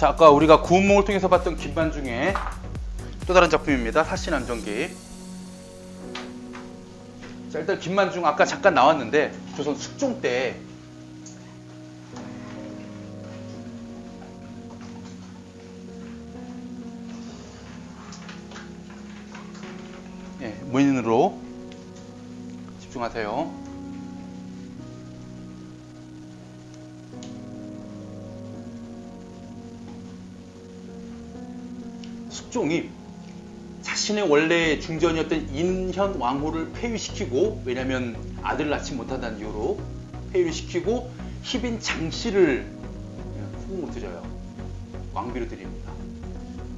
자, 아까 우리가 구운몽을 통해서 봤던 김만중의 또 다른 작품입니다. 사신안정기. 자, 일단 김만중 아까 잠깐 나왔는데 조선 숙종 때 문인으로 집중하세요. 숙종이 자신의 원래 중전이었던 인현 왕후를 폐위시키고, 왜냐하면 아들을 낳지 못한다는 이유로 폐위를 시키고 희빈 장씨를 후궁으로 드려요. 왕비로 드립니다.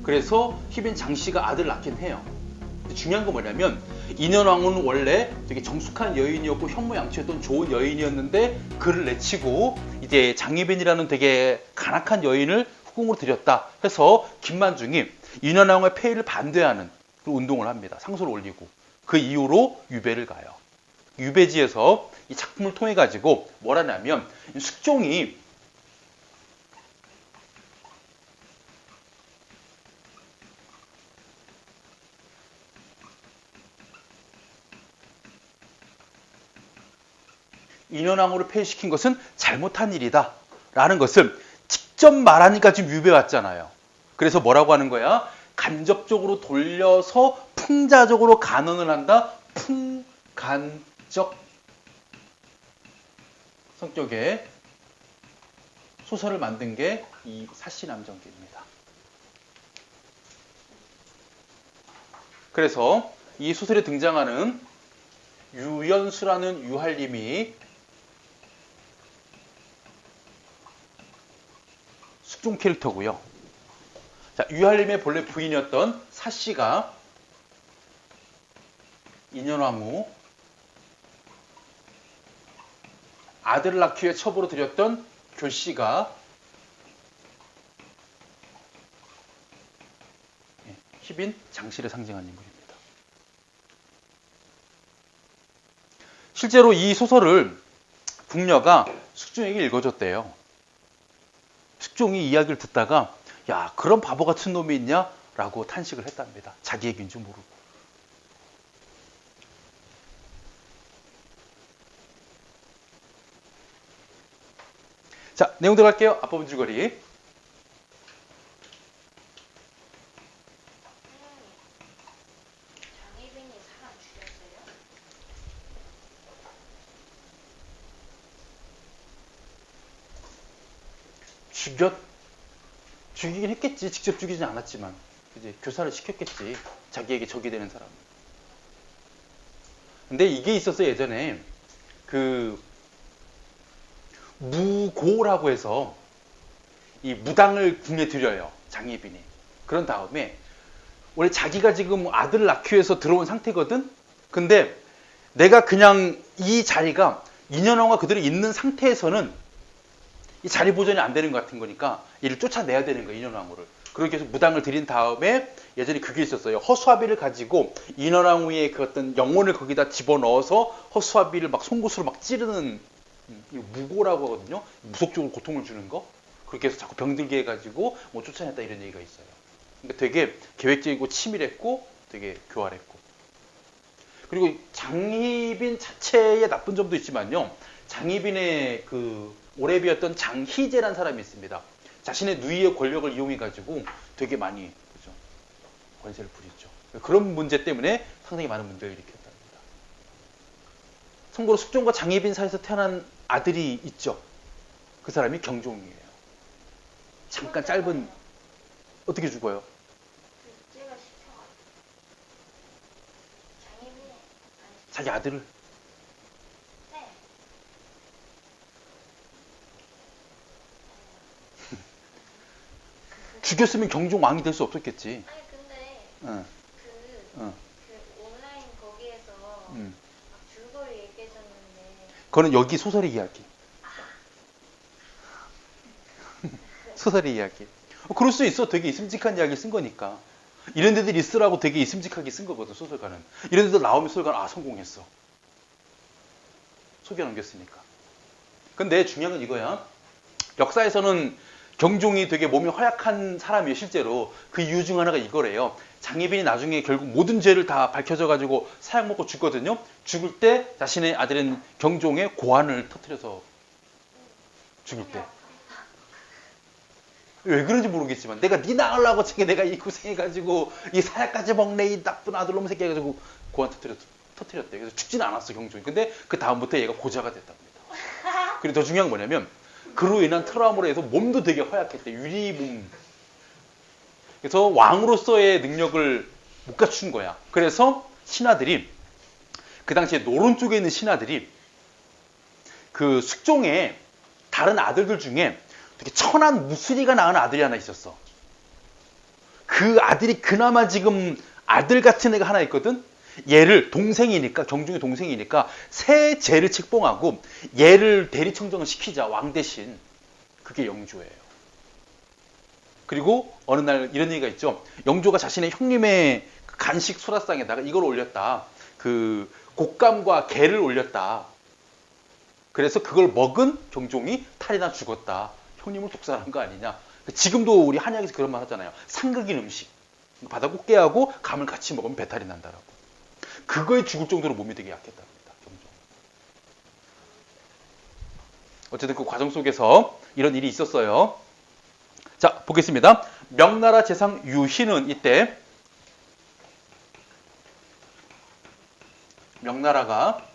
그래서 희빈 장씨가 아들을 낳긴 해요. 근데 중요한 건 뭐냐면 인현 왕후는 원래 되게 정숙한 여인이었고 현모양처였던 좋은 여인이었는데 그를 내치고 이제 장희빈이라는 되게 간악한 여인을 후궁으로 들였다 해서 김만중이 인현 왕후의 폐위를 반대하는 그런 운동을 합니다. 상소를 올리고 그 이후로 유배를 가요. 유배지에서 이 작품을 통해 가지고 뭘 하냐면 숙종이 인현왕후를 폐위시킨 것은 잘못한 일이다 라는 것을 직접 말하니까 지금 유배 왔잖아요. 그래서 뭐라고 하는 거야? 간접적으로 돌려서 풍자적으로 간언을 한다. 풍간적 성격의 소설을 만든 게 이 사신암정기입니다. 그래서 이 소설에 등장하는 유연수라는 유할림이 숙종 캐릭터고요. 자, 유할림의 본래 부인이었던 사씨가 인현왕후 아들을 낳기 위해 첩으로 들였던 교씨가 희빈 장씨를 상징하는 인물입니다. 실제로 이 소설을 궁녀가 숙종에게 읽어줬대요. 숙종이 이야기를 듣다가 야, 그런 바보 같은 놈이 있냐? 라고 탄식을 했답니다. 자기 얘기인 줄 모르고. 자, 내용 들어갈게요. 앞부분 줄거리. 장희빈이 사람 죽였어요? 죽이긴 했겠지. 직접 죽이진 않았지만 이제 교사를 시켰겠지. 자기에게 적이 되는 사람. 근데 이게 있었어요. 예전에 그 무고라고 해서 이 무당을 궁에 들여요. 장희빈이. 그런 다음에 원래 자기가 지금 아들을 낳기 위해서 들어온 상태거든. 근데 내가 그냥 이 자리가 인현왕후가 그대로 있는 상태에서는 이 자리 보존이 안 되는 것 같은 거니까 이를 쫓아내야 되는 거예요. 인현왕후를. 그렇게 해서 무당을 들인 다음에 예전에 그게 있었어요. 허수아비를 가지고 인현왕후의 그 어떤 영혼을 거기다 집어넣어서 허수아비를 막 송곳으로 막 찌르는 무고라고 하거든요. 무속적으로 고통을 주는 거. 그렇게 해서 자꾸 병들게 해가지고 뭐 쫓아냈다 이런 얘기가 있어요. 그러니까 되게 계획적이고 치밀했고 되게 교활했고. 그리고 장희빈 자체의 나쁜 점도 있지만요. 장희빈의 그 오래비였던 장희제라는 사람이 있습니다. 자신의 누이의 권력을 이용해가지고 되게 많이 그죠? 권세를 부리죠. 그런 문제 때문에 상당히 많은 문제를 일으켰답니다. 참고로 숙종과 장희빈 사이에서 태어난 아들이 있죠. 그 사람이 경종이에요. 잠깐 짧은 어떻게 죽어요? 둘째가 시켜가지고 장희빈이 자기 아들을 네. 죽였으면 경종 왕이 될 수 없었겠지. 아니 근데 응. 응. 그 온라인 거기에서 막 줄거리 얘기해줬는데 그거는 여기 소설의 이야기. 소설의 이야기. 그럴 수 있어. 되게 있음직한 이야기를 쓴 거니까. 이런 데들 있으라고 되게 있음직하게 쓴 거거든, 소설가는. 이런 데들 나오면 소설가는 아, 성공했어. 속여 넘겼으니까. 근데 중요한 건 이거야. 역사에서는 경종이 되게 몸이 허약한 사람이에요. 실제로 그 이유 중 하나가 이거래요. 장희빈이 나중에 결국 모든 죄를 다 밝혀져가지고 사형 먹고 죽거든요. 죽을 때 자신의 아들인 경종의 고환을 터뜨려서 죽을 때. 왜 그런지 모르겠지만 내가 네 낳으려고 내가 이 고생해가지고 이 사약까지 먹네 이 나쁜 아들놈 새끼 해가지고 고환 터뜨렸대. 그래서 죽지는 않았어 경종이. 근데 그 다음부터 얘가 고자가 됐답니다. 그리고 더 중요한 건 뭐냐면 그로 인한 트라우마로 해서 몸도 되게 허약했대. 유리 몸. 그래서 왕으로서의 능력을 못 갖춘 거야. 그래서 신하들이 그 당시에 노론 쪽에 있는 신하들이 그 숙종의 다른 아들들 중에 되게 천한 무술이가 낳은 아들이 하나 있었어. 그 아들이 그나마 지금 아들 같은 애가 하나 있거든. 얘를 동생이니까 경종의 동생이니까 새 제를 책봉하고 얘를 대리청정을 시키자 왕 대신. 그게 영조예요. 그리고 어느 날 이런 얘기가 있죠. 영조가 자신의 형님의 간식 소라상에다가 이걸 올렸다. 그 곶감과 게를 올렸다. 그래서 그걸 먹은 경종이 탈이나 죽었다. 형님을 독살한 거 아니냐. 지금도 우리 한약에서 그런 말 하잖아요. 상극인 음식. 바다 꽃게하고 감을 같이 먹으면 배탈이 난다라고. 그거에 죽을 정도로 몸이 되게 약했답니다. 경종. 어쨌든 그 과정 속에서 이런 일이 있었어요. 자, 보겠습니다. 명나라 재상 유희는 이때 명나라가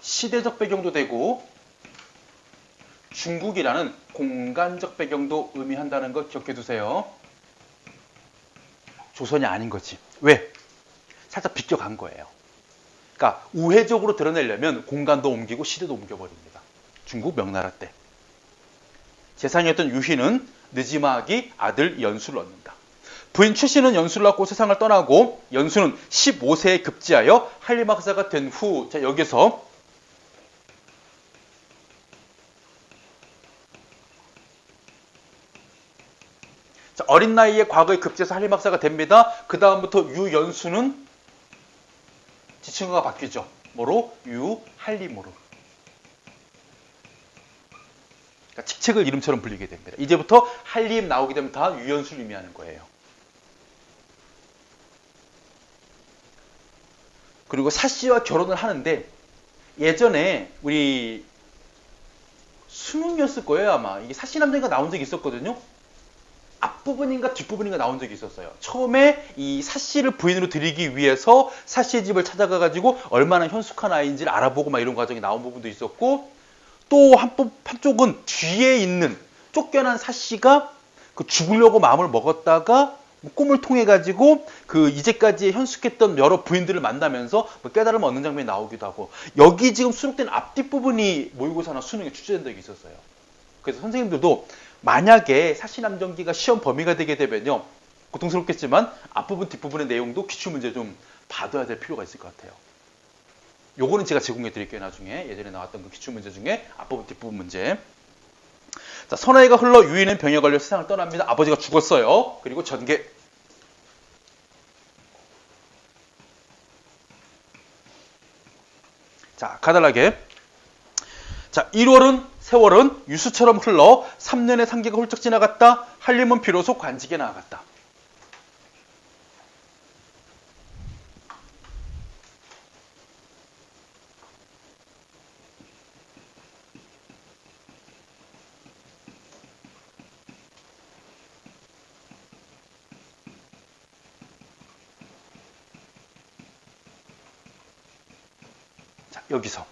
시대적 배경도 되고 중국이라는 공간적 배경도 의미한다는 걸 기억해 두세요. 조선이 아닌 거지. 왜? 살짝 비껴간 거예요. 그러니까 우회적으로 드러내려면 공간도 옮기고 시대도 옮겨버립니다. 중국 명나라 때. 재상이었던 유희는 느지막이 아들 연수를 얻는다. 부인 최씨는 연수를 낳고 세상을 떠나고 연수는 15세에 급제하여 한림학사가 된 후, 자, 여기서 자, 어린 나이에 과거에 급제해서 한림학사가 됩니다. 그 다음부터 유연수는 지칭어가 바뀌죠. 뭐로? 유한림으로. 그러니까 직책을 이름처럼 불리게 됩니다. 이제부터 한림 나오게 되면 다 유연수를 의미하는 거예요. 그리고 사씨와 결혼을 하는데 예전에 우리 수능이었을 거예요 아마. 이게 사씨 남자가 나온 적이 있었거든요. 앞부분인가 뒷부분인가 나온 적이 있었어요. 처음에 이 사씨를 부인으로 들이기 위해서 사씨의 집을 찾아가가지고 얼마나 현숙한 아이인지를 알아보고 막 이런 과정이 나온 부분도 있었고 또 한쪽은 뒤에 있는 쫓겨난 사씨가 그 죽으려고 마음을 먹었다가 꿈을 통해 가지고 그 이제까지 현숙했던 여러 부인들을 만나면서 깨달음을 얻는 장면이 나오기도 하고 여기 지금 수록된 앞뒷 부분이 모의고사나 수능에 출제된 적이 있었어요. 그래서 선생님들도 만약에 사시남정기가 시험 범위가 되게 되면요 고통스럽겠지만 앞부분 뒷부분의 내용도 기출문제 좀 봐둬야 될 필요가 있을 것 같아요. 요거는 제가 제공해 드릴게요. 나중에 예전에 나왔던 그 기출문제 중에 앞부분 뒷부분 문제. 자, 서나이가 흘러 유인은 병에 걸려 세상을 떠납니다. 아버지가 죽었어요. 그리고 전개. 자, 가달라게. 자, 1월은 세월은 유수처럼 흘러 3년의 상계가 훌쩍 지나갔다. 한림은 비로소 관직에 나아갔다. 자, 여기서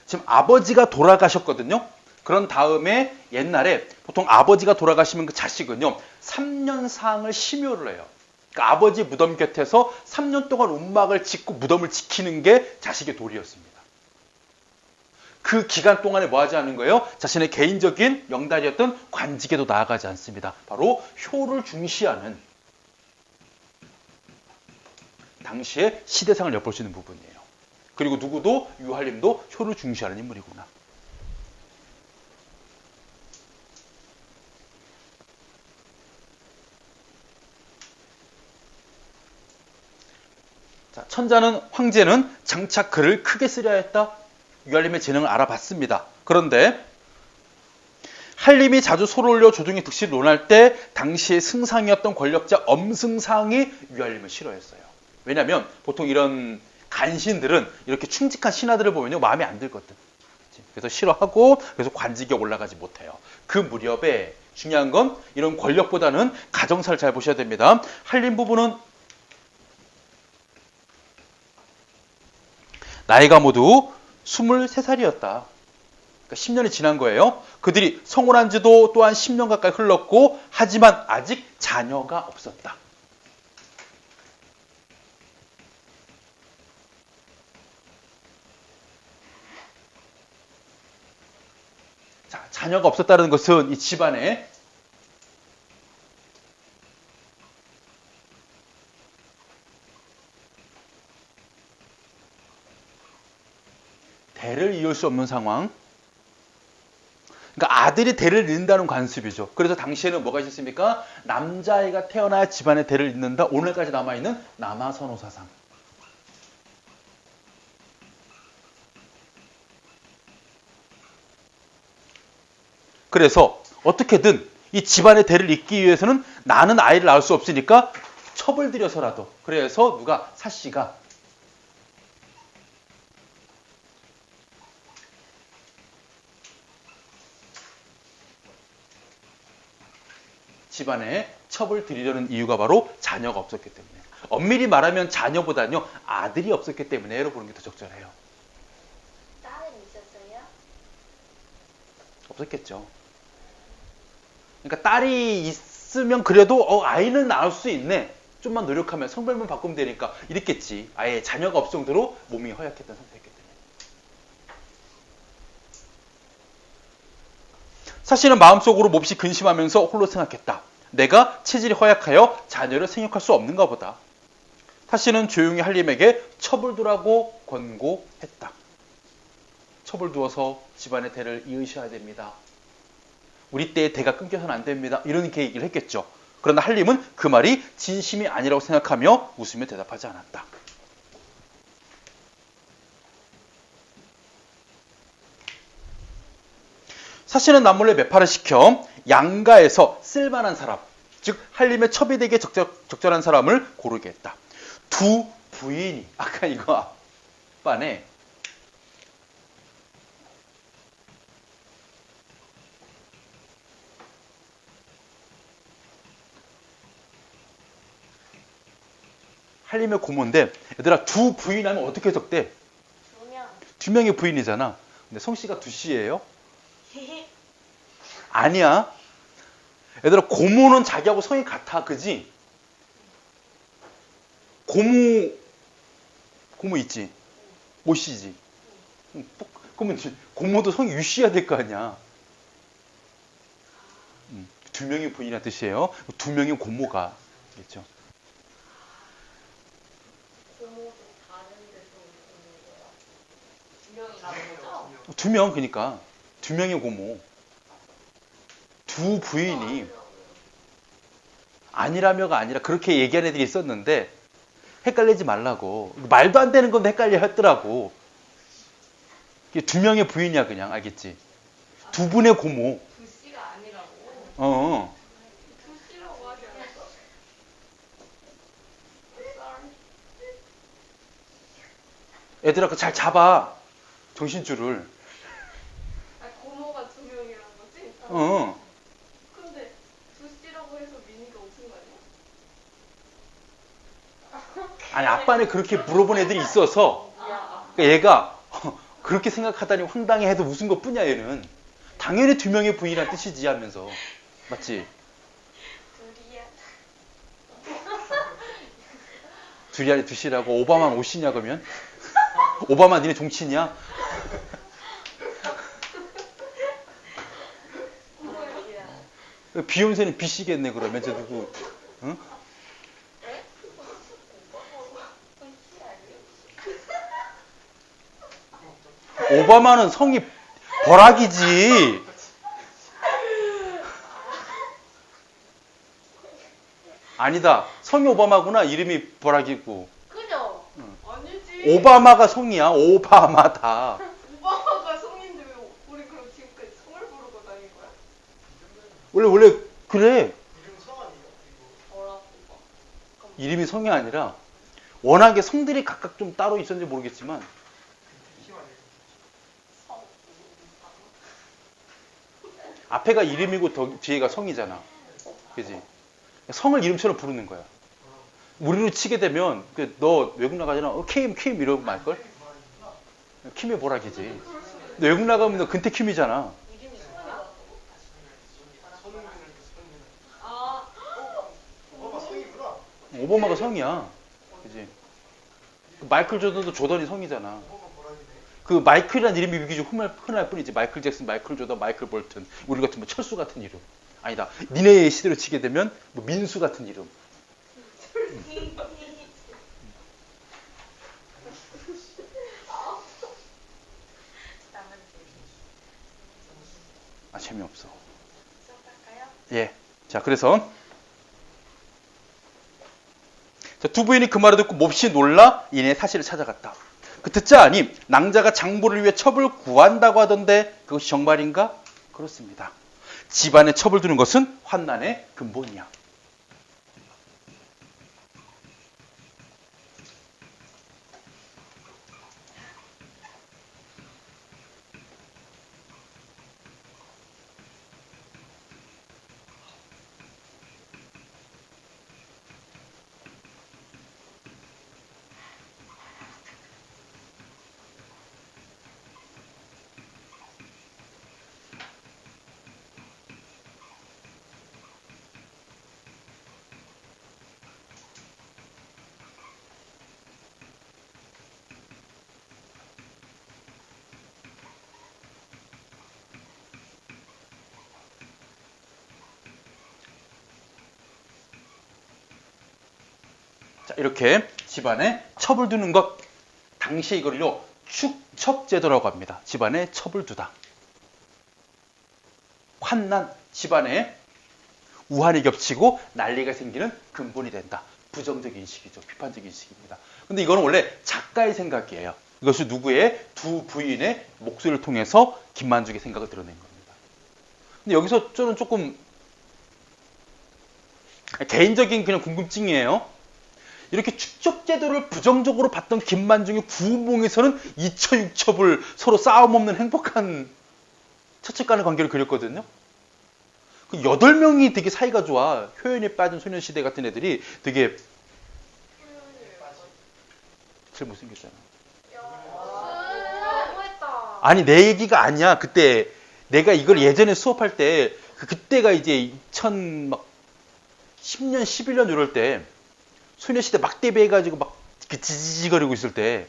지금 아버지가 돌아가셨거든요. 그런 다음에 옛날에 보통 아버지가 돌아가시면 그 자식은요 3년상을 심요를 해요. 그러니까 아버지 무덤 곁에서 3년 동안 움막을 짓고 무덤을 지키는 게 자식의 도리였습니다. 그 기간 동안에 뭐 하지 않은 거예요? 자신의 개인적인 영달이었던 관직에도 나아가지 않습니다. 바로 효를 중시하는 당시의 시대상을 엿볼 수 있는 부분이에요. 그리고 누구도 유한림도 효를 중시하는 인물이구나. 자, 천자는 황제는 장차 글을 크게 쓰려 했다. 유한림의 재능을 알아봤습니다. 그런데 한림이 자주 소를 올려 조정의 득실을 논할 때 당시의 승상이었던 권력자 엄승상이 유한림을 싫어했어요. 왜냐하면 보통 이런 간신들은 이렇게 충직한 신하들을 보면요 마음에 안 들거든. 그래서 싫어하고 그래서 관직에 올라가지 못해요. 그 무렵에 중요한 건 이런 권력보다는 가정사를 잘 보셔야 됩니다. 한림 부부는 나이가 모두 23살이었다. 그러니까 10년이 지난 거예요. 그들이 성혼한 지도 또한 10년 가까이 흘렀고 하지만 아직 자녀가 없었다. 자, 자녀가 없었다는 것은 이 집안에 대를 이을 수 없는 상황. 그러니까 아들이 대를 잇는다는 관습이죠. 그래서 당시에는 뭐가 있었습니까? 남자아이가 태어나야 집안에 대를 잇는다. 오늘까지 남아있는 남아선호사상. 그래서 어떻게든 이 집안의 대를 잇기 위해서는 나는 아이를 낳을 수 없으니까 첩을 들여서라도. 그래서 누가? 사씨가 집안에 첩을 들이려는 이유가 바로 자녀가 없었기 때문에. 엄밀히 말하면 자녀보다는요 아들이 없었기 때문에로 보는 게 더 적절해요. 딸은 있었어요? 없었겠죠. 그러니까 딸이 있으면 그래도 아이는 낳을 수 있네. 좀만 노력하면 성별만 바꾸면 되니까 이랬겠지. 아예 자녀가 없을 정도로 몸이 허약했던 상태였기 때문에. 사실은 마음속으로 몹시 근심하면서 홀로 생각했다. 내가 체질이 허약하여 자녀를 생육할 수 없는가 보다. 사실은 조용히 한림에게 첩을 두라고 권고했다. 첩을 두어서 집안의 대를 이으셔야 됩니다. 우리 때의 대가 끊겨서는 안 됩니다. 이렇게 얘기를 했겠죠. 그러나 한림은 그 말이 진심이 아니라고 생각하며 웃으며 대답하지 않았다. 사실은 남몰래 매파를 시켜 양가에서 쓸만한 사람, 즉 한림의 첩이 되기에 적절한 사람을 고르게 했다. 두 부인이 아까 이거 앞반에 한림의 고모인데 얘들아 두 부인 하면 어떻게 적대? 2명. 두 명의 부인이잖아. 근데 성씨가 두씨예요? 아니야. 얘들아 고모는 자기하고 성이 같아. 그지? 고모 있지? 오씨지? 그러면 고모도 성이 유씨야 될 거 아니야. 두 명의 부인이라는 뜻이에요. 두 명의 고모가 있죠. 고모도 다른 데서 오는 거야? 2명이라는 거죠? 두 명, 그러니까 두 명의 고모. 두 부인이 아니라며가 아니라 그렇게 얘기하는 애들이 있었는데 헷갈리지 말라고. 말도 안 되는 건데 헷갈려 했더라고. 이게 두 명의 부인이야 그냥. 알겠지? 두 분의 고모. 두씨가 아니라고? 두씨라고 하지 않았어? 얘들아 그거 잘 잡아. 정신줄을. 아니, 고모가 2명이란 거지? 근데 두씨라고 해서 민희가 웃은 거 아니야? 아니 아빠는 그렇게 물어본 애들이 있어서 그러니까 얘가 그렇게 생각하다니 황당해해도 웃은 것뿐이야 얘는. 당연히 두 명의 부인이란 뜻이지 하면서. 맞지? 둘이야. 둘이 아니 두시라고. 오바마는 오시냐 그러면? 오바마 니네 종친이야? 비욘세는 비씨겠네 그러면. 저 누구? 응? 오바마는 성이 버락이지. 아니다. 성이 오바마구나. 이름이 버락이고. 그죠? 아니지. 오바마가 성이야. 오바마다. 오바마가 성인데 왜 우리 그럼 지금까지 성을 부르고 다닌 거야? 원래 그래. 이름 성 아니에요? 뭐라고? 이름이 성이 아니라 워낙에 성들이 각각 좀 따로 있었는지 모르겠지만 힘 아니에요? 성. 앞에가 이름이고 뒤에가 성이잖아. 그지? 성을 이름처럼 부르는 거야. 우리로 치게 되면 너 외국 나가잖아. 킴 이러고 말걸? 킴의 보락이지. 너 외국 나가면 너 근태 킴이잖아. 이름이 성이 나왔다고? 손흥민을 손흥민. 아. 오바 성이구나. 오바마가 성이야. 그지? 마이클 조던도 조던이 성이잖아. 오바 보라기네. 그 마이클이라는 이름이 비교적 흔할 뿐이지. 마이클 잭슨, 마이클 조던, 마이클 볼튼. 우리 같은 뭐 철수 같은 이름. 아니다. 니네 시대로 치게 되면 뭐 민수 같은 이름. 아, 재미없어. 시작할까요? 예. 자, 그래서 자, 두 부인이 그 말을 듣고 몹시 놀라 이내 사실을 찾아갔다. 그 듣자 하니 낭자가 장보를 위해 첩을 구한다고 하던데 그것이 정말인가? 그렇습니다. 집안에 첩을 두는 것은 환난의 근본이야. 자, 이렇게 집안에 첩을 두는 것, 당시 이걸요 축첩제도라고 합니다. 집안에 첩을 두다. 환난, 집안에 우환이 겹치고 난리가 생기는 근본이 된다. 부정적 인식이죠. 비판적 인식입니다. 근데 이거는 원래 작가의 생각이에요. 이것이 누구의 두 부인의 목소리를 통해서 김만죽의 생각을 드러낸 겁니다. 근데 여기서 저는 조금 개인적인 그냥 궁금증이에요. 이렇게 축첩제도를 부정적으로 봤던 김만중의 구운몽에서는 이처육첩을 서로 싸움 없는 행복한 처첩 간의 관계를 그렸거든요. 그 8명이 되게 사이가 좋아. 효연이 빠진 소녀시대 같은 애들이 되게 제일 못생겼잖아. 너무했다. 아니 내 얘기가 아니야. 그때 내가 이걸 예전에 수업할 때 그때가 이제 2010년 11년 이럴 때 소녀시대 막 데뷔해가지고 막 지지직거리고 있을 때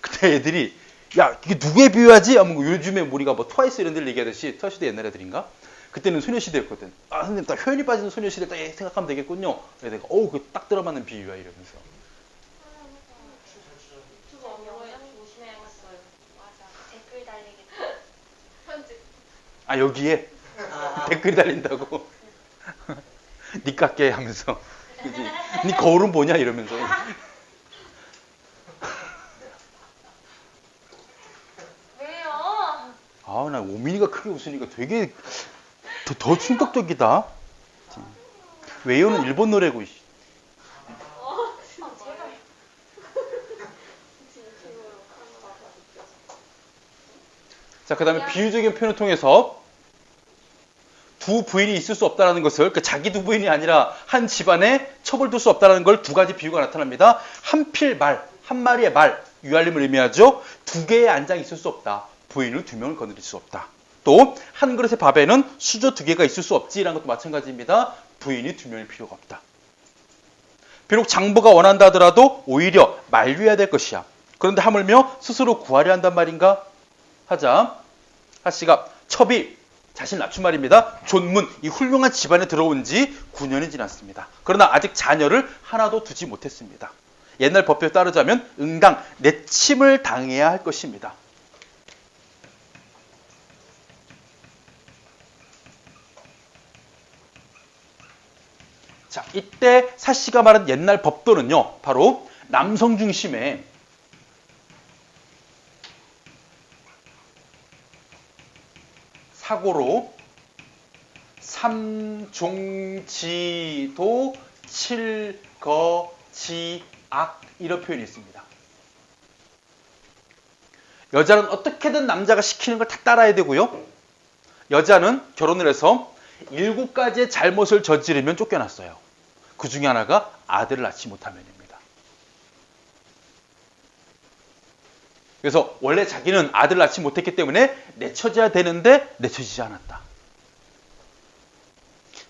그때 애들이 야 이게 누구에 비유하지? 하면 요즘에 우리가 뭐 트와이스 이런 데를 얘기하듯이 트와이스도 옛날 애들인가? 그때는 소녀시대였거든. 아 선생님 딱 효연이 빠지는 소녀시대 딱 생각하면 되겠군요. 그래서 내가 그거 딱 들어맞는 비유야 이러면서. 유튜브 업로드 조심해야겠어요. 맞아. 댓글 달리겠다. 편집. 아 여기에 댓글이 달린다고. 니 깎게 하면서 그지? 니 거울은 뭐냐 이러면서. 왜요? 아 나 오민이가 크게 웃으니까 되게 더 충격적이다. 왜요는 일본 노래고. 진짜 제가 진심으로 하는 자, 그 다음에 비유적인 표현을 통해서 두 부인이 있을 수 없다는 것을, 그러니까 자기 두 부인이 아니라 한 집안에 첩을 둘 수 없다는 걸 두 가지 비유가 나타납니다. 한 필 말, 한 마리의 말, 유알림을 의미하죠. 두 개의 안장이 있을 수 없다. 부인을 두 명을 거느릴 수 없다. 또 한 그릇의 밥에는 수저 두 개가 있을 수 없지라는 것도 마찬가지입니다. 부인이 두 명일 필요가 없다. 비록 장부가 원한다 하더라도 오히려 만류해야 될 것이야. 그런데 하물며 스스로 구하려 한단 말인가? 하자 하씨가 첩이 자신 낮춘 말입니다. 존문, 이 훌륭한 집안에 들어온 지 9년이 지났습니다. 그러나 아직 자녀를 하나도 두지 못했습니다. 옛날 법표에 따르자면 응당, 내침을 당해야 할 것입니다. 자, 이때 사씨가 말한 옛날 법도는요, 바로 남성 중심의 사고로 삼종지도 칠거지악 이런 표현이 있습니다. 여자는 어떻게든 남자가 시키는 걸 다 따라야 되고요. 여자는 결혼을 해서 7가지의 잘못을 저지르면 쫓겨났어요. 그 중에 하나가 아들을 낳지 못하면입니다. 그래서 원래 자기는 아들을 낳지 못했기 때문에 내쳐져야 되는데 내쳐지지 않았다.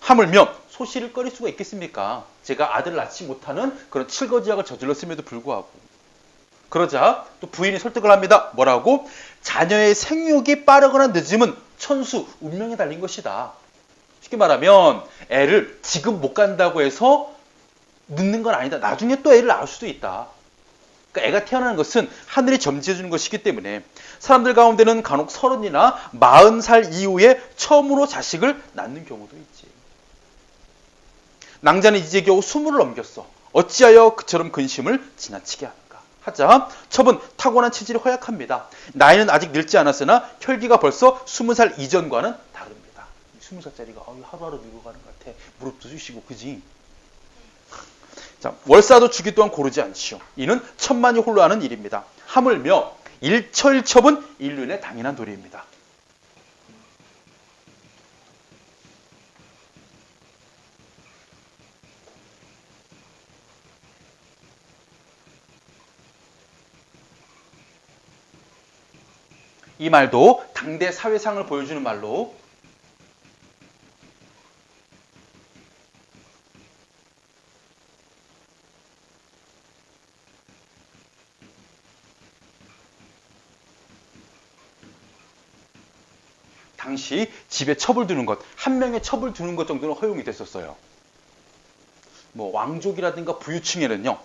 하물며 소시를 꺼릴 수가 있겠습니까? 제가 아들을 낳지 못하는 그런 칠거지약을 저질렀음에도 불구하고. 그러자 또 부인이 설득을 합니다. 뭐라고? 자녀의 생육이 빠르거나 늦으면 천수, 운명에 달린 것이다. 쉽게 말하면 애를 지금 못 간다고 해서 늦는 건 아니다. 나중에 또 애를 낳을 수도 있다. 그러니까 애가 태어나는 것은 하늘이 점지해 주는 것이기 때문에 사람들 가운데는 간혹 30이나 40살 이후에 처음으로 자식을 낳는 경우도 있지. 낭자는 이제 겨우 20을 넘겼어. 어찌하여 그처럼 근심을 지나치게 하는가. 하자 첩은 타고난 체질이 허약합니다. 나이는 아직 늙지 않았으나 혈기가 벌써 20살 이전과는 다릅니다. 20살짜리가 하루하루 늙어가는 것 같아. 무릎도 쑤시고 그지? 자, 월사도 주기 또한 고르지 않지요. 이는 천만이 홀로 하는 일입니다. 하물며 일처일첩은 인륜의 당연한 도리입니다. 이 말도 당대 사회상을 보여주는 말로 당시 집에 첩을 두는 것, 한 명의 첩을 두는 것 정도는 허용이 됐었어요. 뭐 왕족이라든가 부유층에는요,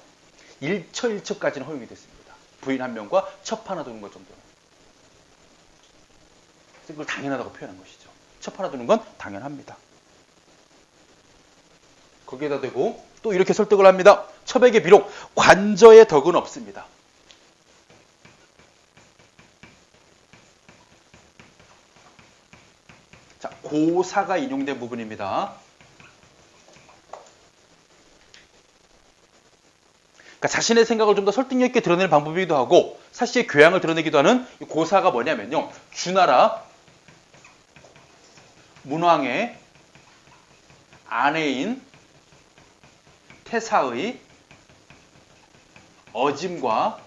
일처일첩까지는 허용이 됐습니다. 부인 한 명과 첩 하나 두는 것 정도는. 그걸 당연하다고 표현한 것이죠. 첩 하나 두는 건 당연합니다. 거기에다 대고 또 이렇게 설득을 합니다. 첩에게 비록 관저의 덕은 없습니다. 자, 고사가 인용된 부분입니다. 그러니까 자신의 생각을 좀 더 설득력 있게 드러내는 방법이기도 하고 사실의 교양을 드러내기도 하는 이 고사가 뭐냐면요. 주나라 문왕의 아내인 태사의 어짐과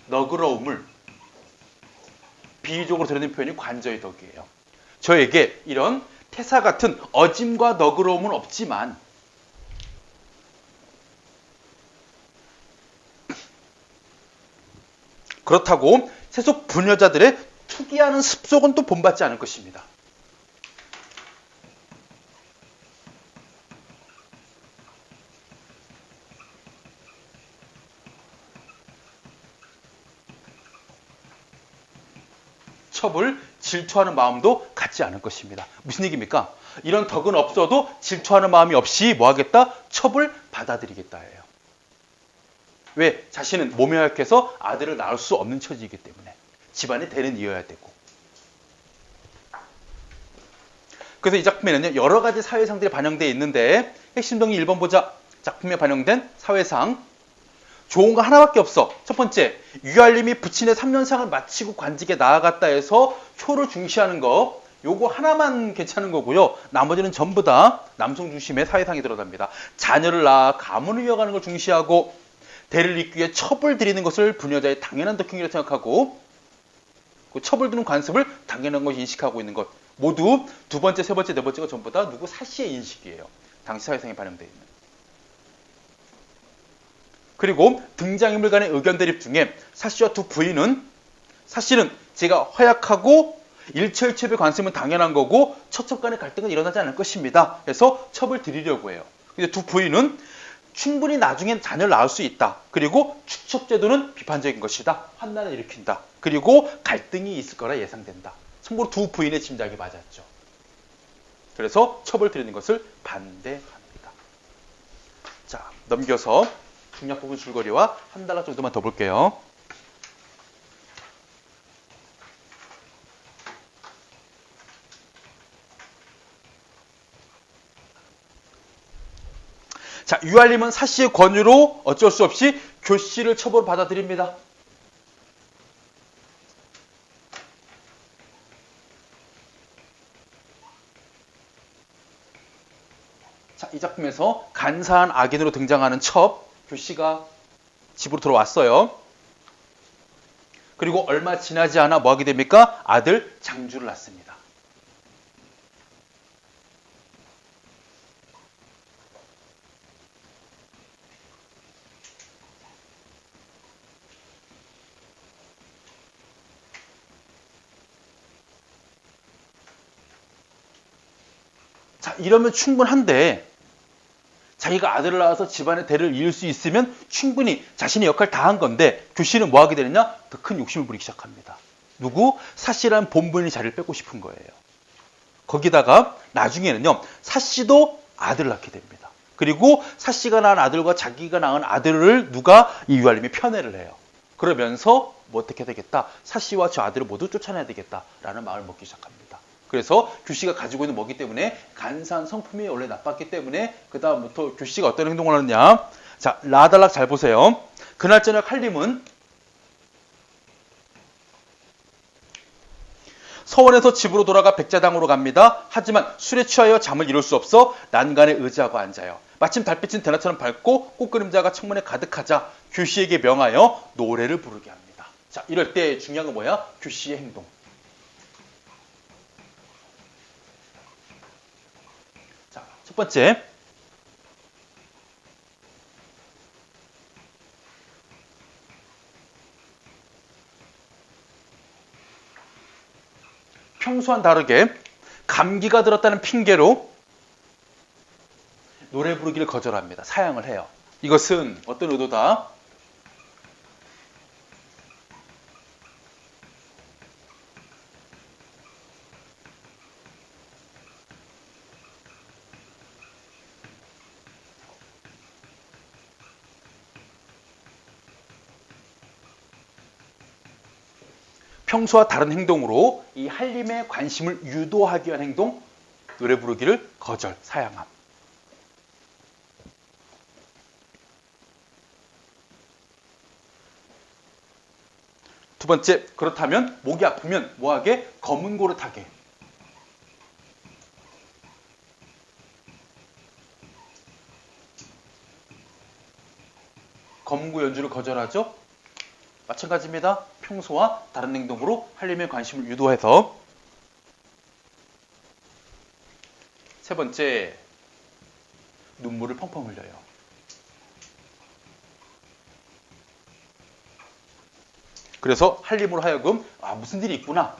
너그러움을 비유적으로 드러낸 표현이 관저의 덕이에요. 저에게 이런 태사 같은 어짐과 너그러움은 없지만 그렇다고 세속 부녀자들의 투기하는 습속은 또 본받지 않을 것입니다. 첩을 질투하는 마음도 갖지 않을 것입니다. 무슨 얘기입니까? 이런 덕은 없어도 질투하는 마음이 없이 뭐 하겠다? 첩을 받아들이겠다예요. 왜? 자신은 몸이 허약해서 아들을 낳을 수 없는 처지이기 때문에 집안의 대는 이어야 되고. 그래서 이 작품에는요, 여러 가지 사회상들이 반영되어 있는데 핵심 정리 1번 보자. 작품에 반영된 사회상. 좋은 거 하나밖에 없어. 첫 번째, 유알림이 부친의 3년상을 마치고 관직에 나아갔다 해서 효를 중시하는 거. 요거 하나만 괜찮은 거고요. 나머지는 전부 다 남성 중심의 사회상이 들어갑니다. 자녀를 낳아 가문을 이어가는 걸 중시하고 대를 잇기 위해 첩을 드리는 것을 부녀자의 당연한 덕행이라고 생각하고 그 첩을 두는 관습을 당연한 것이 인식하고 있는 것. 모두 두 번째, 세 번째, 네 번째가 전부 다 누구 사시의 인식이에요. 당시 사회상에 반영되어 있는. 그리고 등장인물 간의 의견 대립 중에 사씨와 두 부인은 사씨는 제가 허약하고 일처일첩의 관심은 당연한 거고 처첩 간의 갈등은 일어나지 않을 것입니다. 그래서 첩을 드리려고 해요. 근데 두 부인은 충분히 나중엔 자녀를 낳을 수 있다. 그리고 축첩제도는 비판적인 것이다. 환난을 일으킨다. 그리고 갈등이 있을 거라 예상된다. 참고로 두 부인의 짐작이 맞았죠. 그래서 첩을 드리는 것을 반대합니다. 자, 넘겨서 중략 부분 줄거리와 한 단락 정도만 더 볼게요. 자, 유알림은 사씨의 권유로 어쩔 수 없이 교씨를 처벌 받아들입니다. 자, 이 작품에서 간사한 악인으로 등장하는 첩, 교씨가 집으로 들어왔어요. 그리고 얼마 지나지 않아 뭐 하게 됩니까? 아들 장주를 낳습니다. 자, 이러면 충분한데 자기가 아들을 낳아서 집안의 대를 이을 수 있으면 충분히 자신의 역할을 다 한 건데 교씨는 뭐 하게 되느냐? 더 큰 욕심을 부리기 시작합니다. 누구? 사씨라는 본분의 자리를 뺏고 싶은 거예요. 거기다가 나중에는요. 사씨도 아들을 낳게 됩니다. 그리고 사씨가 낳은 아들과 자기가 낳은 아들을 누가? 이 유알림이 편애를 해요. 그러면서 뭐 어떻게 되겠다? 사씨와 저 아들을 모두 쫓아내야 되겠다라는 마음을 먹기 시작합니다. 그래서 교씨가 가지고 있는 뭐기 때문에 간사한 성품이 원래 나빴기 때문에 그 다음부터 교씨가 어떤 행동을 하느냐. 자, 라달락 잘 보세요. 그날 저녁 할림은 서원에서 집으로 돌아가 백자당으로 갑니다. 하지만 술에 취하여 잠을 이룰 수 없어 난간에 의지하고 앉아요. 마침 달빛은 대낮처럼 밝고 꽃그림자가 창문에 가득하자 교씨에게 명하여 노래를 부르게 합니다. 자, 이럴 때 중요한 건 뭐야? 교씨의 행동. 자, 첫 번째. 평소와는 다르게 감기가 들었다는 핑계로 노래 부르기를 거절합니다. 사양을 해요. 이것은 어떤 의도다? 평소와 다른 행동으로 이 할림의 관심을 유도하기 위한 행동, 노래 부르기를 거절, 사양함. 두 번째, 그렇다면 목이 아프면 뭐하게? 검은 고를 타게. 검은 고 연주를 거절하죠. 마찬가지입니다. 평소와 다른 행동으로 할림의 관심을 유도해서. 세 번째, 눈물을 펑펑 흘려요. 그래서 할림으로 하여금 무슨 일이 있구나.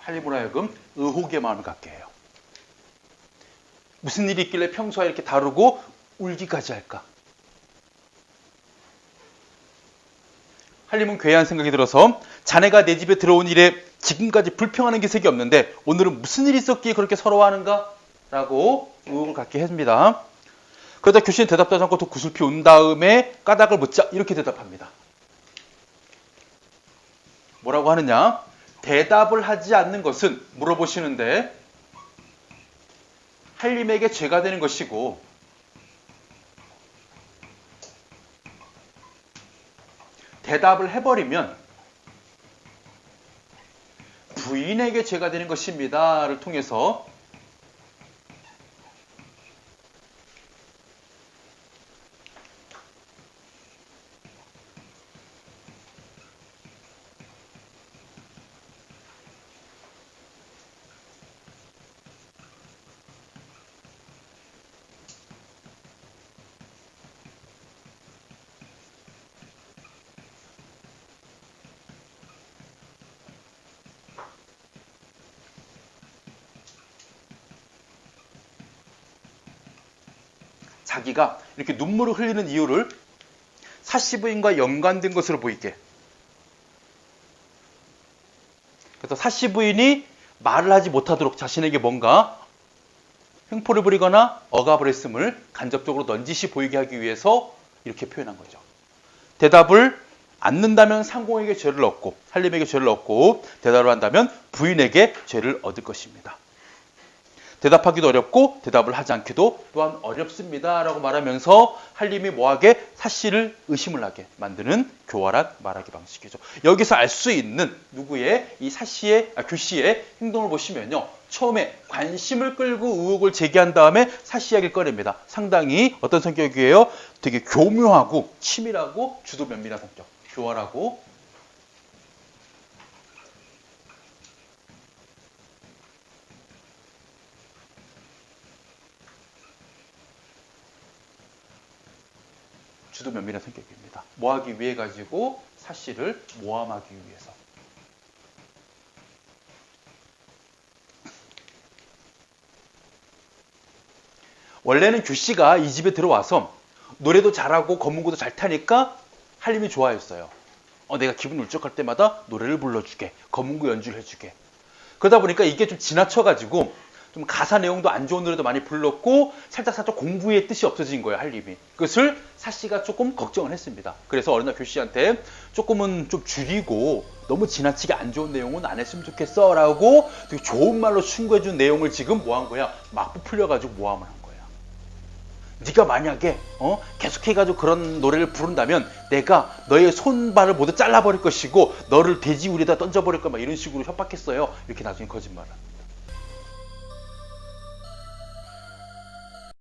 할림으로 하여금 의혹의 마음을 갖게 해요. 무슨 일이 있길래 평소와 이렇게 다르고 울기까지 할까? 할림은 괴이한 생각이 들어서 자네가 내 집에 들어온 일에 지금까지 불평하는 기색이 없는데 오늘은 무슨 일이 있었기에 그렇게 서러워하는가? 라고 의혹을 갖게 해줍니다. 그러다 교씨는 대답도 하지 않고 더 구슬피 운 다음에 까닭을 묻자 이렇게 대답합니다. 뭐라고 하느냐? 대답을 하지 않는 것은 물어보시는데 할림에게 죄가 되는 것이고 대답을 해버리면 부인에게 죄가 되는 것입니다를 통해서 자기가 이렇게 눈물을 흘리는 이유를 사씨 부인과 연관된 것으로 보이게. 그래서 사씨 부인이 말을 하지 못하도록 자신에게 뭔가 횡포를 부리거나 억압을 했음을 간접적으로 넌지시 보이게 하기 위해서 이렇게 표현한 거죠. 대답을 않는다면 상공에게 죄를 얻고 살림에게 죄를 얻고 대답을 한다면 부인에게 죄를 얻을 것입니다. 대답하기도 어렵고 대답을 하지 않기도 또한 어렵습니다 라고 말하면서 한림이 뭐하게 사씨를 의심을 하게 만드는 교활한 말하기 방식이죠. 여기서 알 수 있는 누구의 이 교씨의 행동을 보시면요. 처음에 관심을 끌고 의혹을 제기한 다음에 사씨 이야기를 꺼냅니다. 상당히 어떤 성격이에요? 되게 교묘하고 치밀하고 주도 면밀한 성격. 교활하고 주도 면밀한 성격입니다. 뭐 하기 위해 가지고 사씨를 모함하기 위해서. 원래는 교씨가 이 집에 들어와서 노래도 잘하고 검은고도 잘 타니까 한림이 좋아했어요. 내가 기분 울적할 때마다 노래를 불러주게, 검은고 연주를 해주게. 그러다 보니까 이게 좀 지나쳐가지고 좀 가사 내용도 안 좋은 노래도 많이 불렀고 살짝 공부의 뜻이 없어진 거예요, 한림이. 그것을 사씨가 조금 걱정을 했습니다. 그래서 어느 날 교씨한테 조금은 좀 줄이고 너무 지나치게 안 좋은 내용은 안 했으면 좋겠어 라고 되게 좋은 말로 충고해준 내용을 지금 뭐 한 거야? 막 부풀려가지고 모함을 한 거야. 네가 만약에 계속해가지고 그런 노래를 부른다면 내가 너의 손발을 모두 잘라버릴 것이고 너를 돼지 우리에다 던져버릴 거야 막 이런 식으로 협박했어요. 이렇게 나중에 거짓말을.